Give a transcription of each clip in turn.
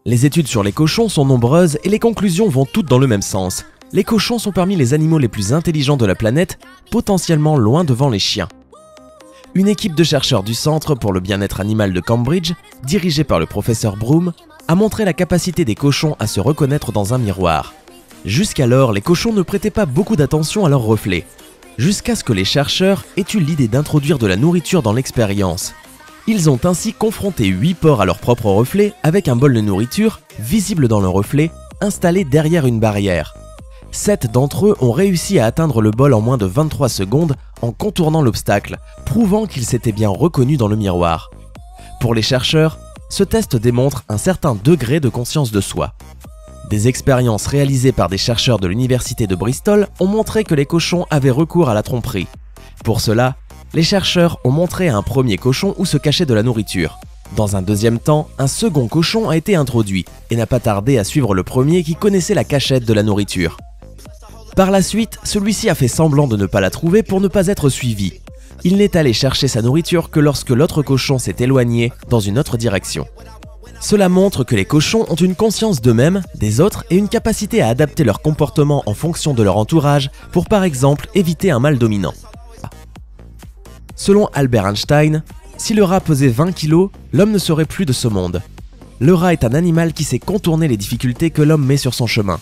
Les études sur les cochons sont nombreuses et les conclusions vont toutes dans le même sens. Les cochons sont parmi les animaux les plus intelligents de la planète, potentiellement loin devant les chiens. Une équipe de chercheurs du Centre pour le bien-être animal de Cambridge, dirigée par le professeur Broom, a montré la capacité des cochons à se reconnaître dans un miroir. Jusqu'alors, les cochons ne prêtaient pas beaucoup d'attention à leurs reflets, jusqu'à ce que les chercheurs aient eu l'idée d'introduire de la nourriture dans l'expérience. Ils ont ainsi confronté 8 porcs à leur propre reflet avec un bol de nourriture, visible dans le reflet, installé derrière une barrière. 7 d'entre eux ont réussi à atteindre le bol en moins de 23 secondes en contournant l'obstacle, prouvant qu'ils s'étaient bien reconnus dans le miroir. Pour les chercheurs, ce test démontre un certain degré de conscience de soi. Des expériences réalisées par des chercheurs de l'université de Bristol ont montré que les cochons avaient recours à la tromperie. Pour cela, les chercheurs ont montré à un premier cochon où se cachait de la nourriture. Dans un deuxième temps, un second cochon a été introduit et n'a pas tardé à suivre le premier qui connaissait la cachette de la nourriture. Par la suite, celui-ci a fait semblant de ne pas la trouver pour ne pas être suivi. Il n'est allé chercher sa nourriture que lorsque l'autre cochon s'est éloigné dans une autre direction. Cela montre que les cochons ont une conscience d'eux-mêmes, des autres et une capacité à adapter leur comportement en fonction de leur entourage pour par exemple éviter un mâle dominant. Selon Albert Einstein, si le rat pesait 20 kg, l'homme ne serait plus de ce monde. Le rat est un animal qui sait contourner les difficultés que l'homme met sur son chemin.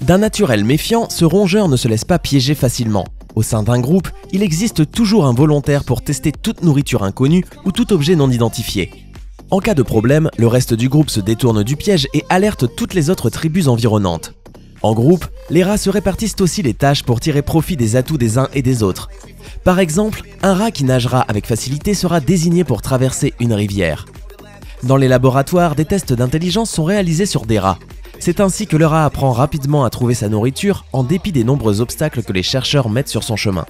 D'un naturel méfiant, ce rongeur ne se laisse pas piéger facilement. Au sein d'un groupe, il existe toujours un volontaire pour tester toute nourriture inconnue ou tout objet non identifié. En cas de problème, le reste du groupe se détourne du piège et alerte toutes les autres tribus environnantes. En groupe, les rats se répartissent aussi les tâches pour tirer profit des atouts des uns et des autres. Par exemple, un rat qui nagera avec facilité sera désigné pour traverser une rivière. Dans les laboratoires, des tests d'intelligence sont réalisés sur des rats. C'est ainsi que le rat apprend rapidement à trouver sa nourriture en dépit des nombreux obstacles que les chercheurs mettent sur son chemin.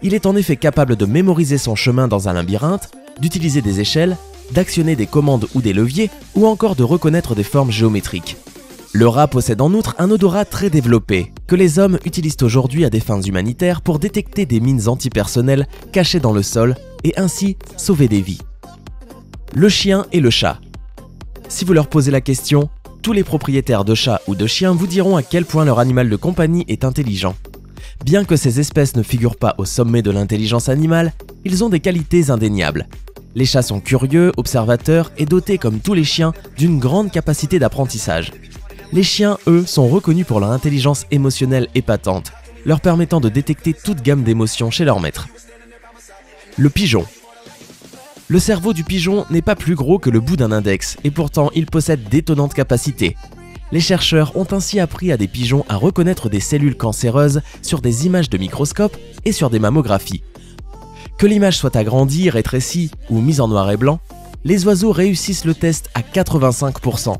Il est en effet capable de mémoriser son chemin dans un labyrinthe, d'utiliser des échelles, d'actionner des commandes ou des leviers, ou encore de reconnaître des formes géométriques. Le rat possède en outre un odorat très développé, que les hommes utilisent aujourd'hui à des fins humanitaires pour détecter des mines antipersonnelles cachées dans le sol et ainsi sauver des vies. Le chien et le chat. Si vous leur posez la question, tous les propriétaires de chats ou de chiens vous diront à quel point leur animal de compagnie est intelligent. Bien que ces espèces ne figurent pas au sommet de l'intelligence animale, ils ont des qualités indéniables. Les chats sont curieux, observateurs et dotés comme tous les chiens d'une grande capacité d'apprentissage. Les chiens, eux, sont reconnus pour leur intelligence émotionnelle épatante, leur permettant de détecter toute gamme d'émotions chez leur maître. Le pigeon. Le cerveau du pigeon n'est pas plus gros que le bout d'un index et pourtant il possède d'étonnantes capacités. Les chercheurs ont ainsi appris à des pigeons à reconnaître des cellules cancéreuses sur des images de microscope et sur des mammographies. Que l'image soit agrandie, rétrécie ou mise en noir et blanc, les oiseaux réussissent le test à 85%.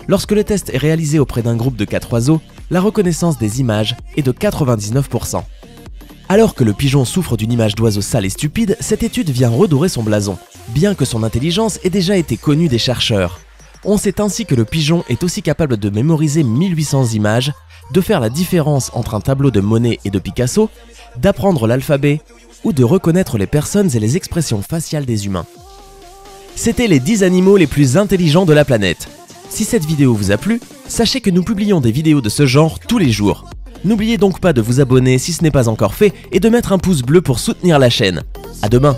Lorsque le test est réalisé auprès d'un groupe de 4 oiseaux, la reconnaissance des images est de 99%. Alors que le pigeon souffre d'une image d'oiseau sale et stupide, cette étude vient redorer son blason, bien que son intelligence ait déjà été connue des chercheurs. On sait ainsi que le pigeon est aussi capable de mémoriser 1800 images, de faire la différence entre un tableau de Monet et de Picasso, d'apprendre l'alphabet ou de reconnaître les personnes et les expressions faciales des humains. C'était les 10 animaux les plus intelligents de la planète. Si cette vidéo vous a plu, sachez que nous publions des vidéos de ce genre tous les jours. N'oubliez donc pas de vous abonner si ce n'est pas encore fait et de mettre un pouce bleu pour soutenir la chaîne. À demain!